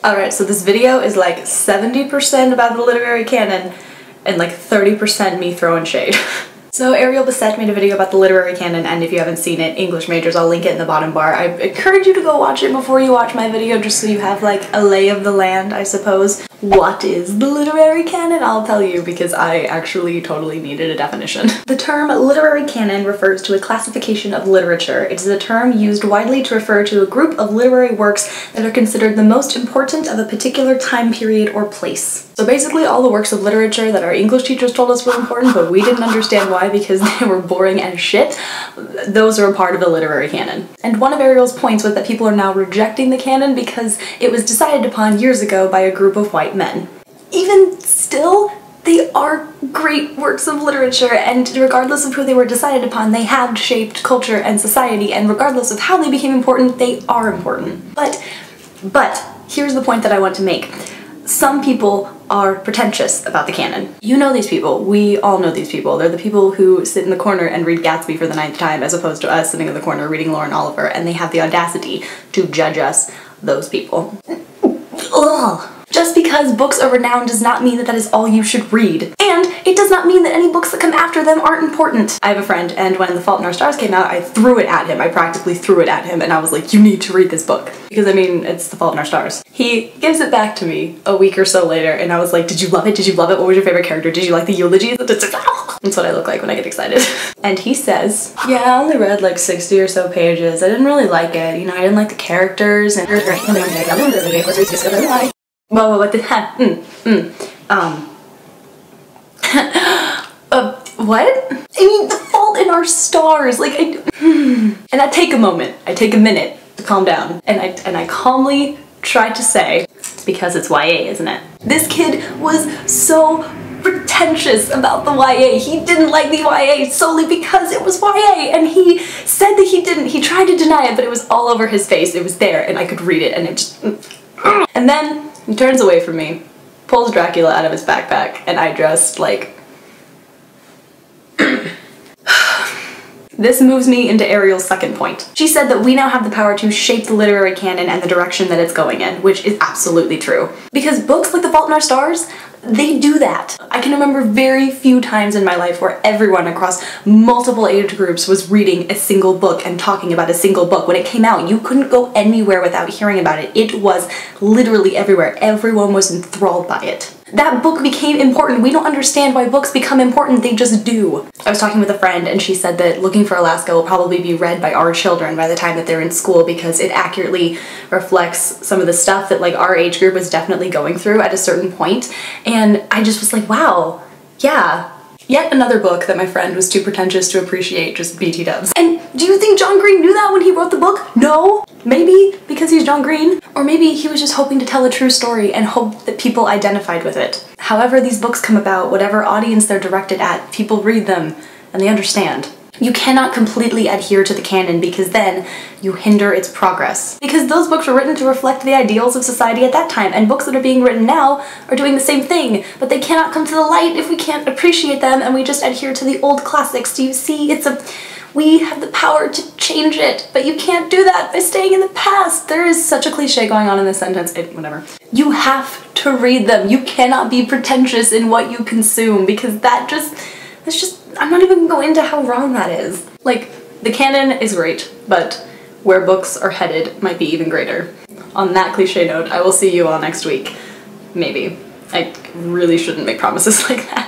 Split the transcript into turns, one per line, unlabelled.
Alright, so this video is like 70% about the literary canon and like 30% me throwing shade. So Ariel Bissett made a video about the literary canon, and if you haven't seen it, English majors, I'll link it in the bottom bar. I encourage you to go watch it before you watch my video, just so you have like a lay of the land, I suppose. What is the literary canon? I'll tell you, because I actually totally needed a definition. The term literary canon refers to a classification of literature. It is a term used widely to refer to a group of literary works that are considered the most important of a particular time period or place. So basically all the works of literature that our English teachers told us were important, but we didn't understand why because they were boring as shit, those are a part of the literary canon. And one of Ariel's points was that people are now rejecting the canon because it was decided upon years ago by a group of white men. Even still, they are great works of literature, and regardless of who they were decided upon, they have shaped culture and society, and regardless of how they became important, they are important. But here's the point that I want to make. Some people are pretentious about the canon. You know these people. We all know these people. They're the people who sit in the corner and read Gatsby for the 9th time, as opposed to us sitting in the corner reading Lauren Oliver, and they have the audacity to judge us, those people. Ugh. Just because books are renowned does not mean that that is all you should read. And it does not mean that any books that come after them aren't important. I have a friend, and when The Fault in Our Stars came out, I threw it at him. I practically threw it at him, and I was like, you need to read this book. Because, I mean, it's The Fault in Our Stars. He gives it back to me a week or so later, and I was like, did you love it? Did you love it? What was your favorite character? Did you like the eulogies? That's what I look like when I get excited. And he says, yeah, I only read like 60 or so pages. I didn't really like it. You know, I didn't like the characters, and whoa, what the heck? What? I mean, The Fault in Our Stars, like, and I take a moment, I take a minute to calm down, and I calmly try to say, it's because it's YA, isn't it? This kid was so pretentious about the YA. He didn't like the YA solely because it was YA, and he said that he didn't. He tried to deny it, but it was all over his face. It was there, and I could read it, and it just... And then he turns away from me, pulls Dracula out of his backpack, and I just, like... This moves me into Ariel's second point. She said that we now have the power to shape the literary canon and the direction that it's going in, which is absolutely true. Because books like The Fault in Our Stars, they do that. I can remember very few times in my life where everyone across multiple age groups was reading a single book and talking about a single book. When it came out, you couldn't go anywhere without hearing about it. It was literally everywhere. Everyone was enthralled by it. That book became important. We don't understand why books become important, they just do. I was talking with a friend, and she said that Looking for Alaska will probably be read by our children by the time that they're in school because it accurately reflects some of the stuff that like our age group was definitely going through at a certain point. And I just was like, wow, yeah. Yet another book that my friend was too pretentious to appreciate, just BT dubs. And do you think John Green knew that when he wrote the book? No. Maybe because he's John Green, or maybe he was just hoping to tell a true story and hope that people identified with it. However these books come about, whatever audience they're directed at, people read them and they understand. You cannot completely adhere to the canon because then you hinder its progress. Because those books were written to reflect the ideals of society at that time, and books that are being written now are doing the same thing, but they cannot come to the light if we can't appreciate them and we just adhere to the old classics. Do you see? We have the power to change it, but you can't do that by staying in the past. There is such a cliche going on in this sentence, whatever. You have to read them. You cannot be pretentious in what you consume because that's just, I'm not even going into how wrong that is. Like, the canon is great, but where books are headed might be even greater. On that cliche note, I will see you all next week. Maybe. I really shouldn't make promises like that.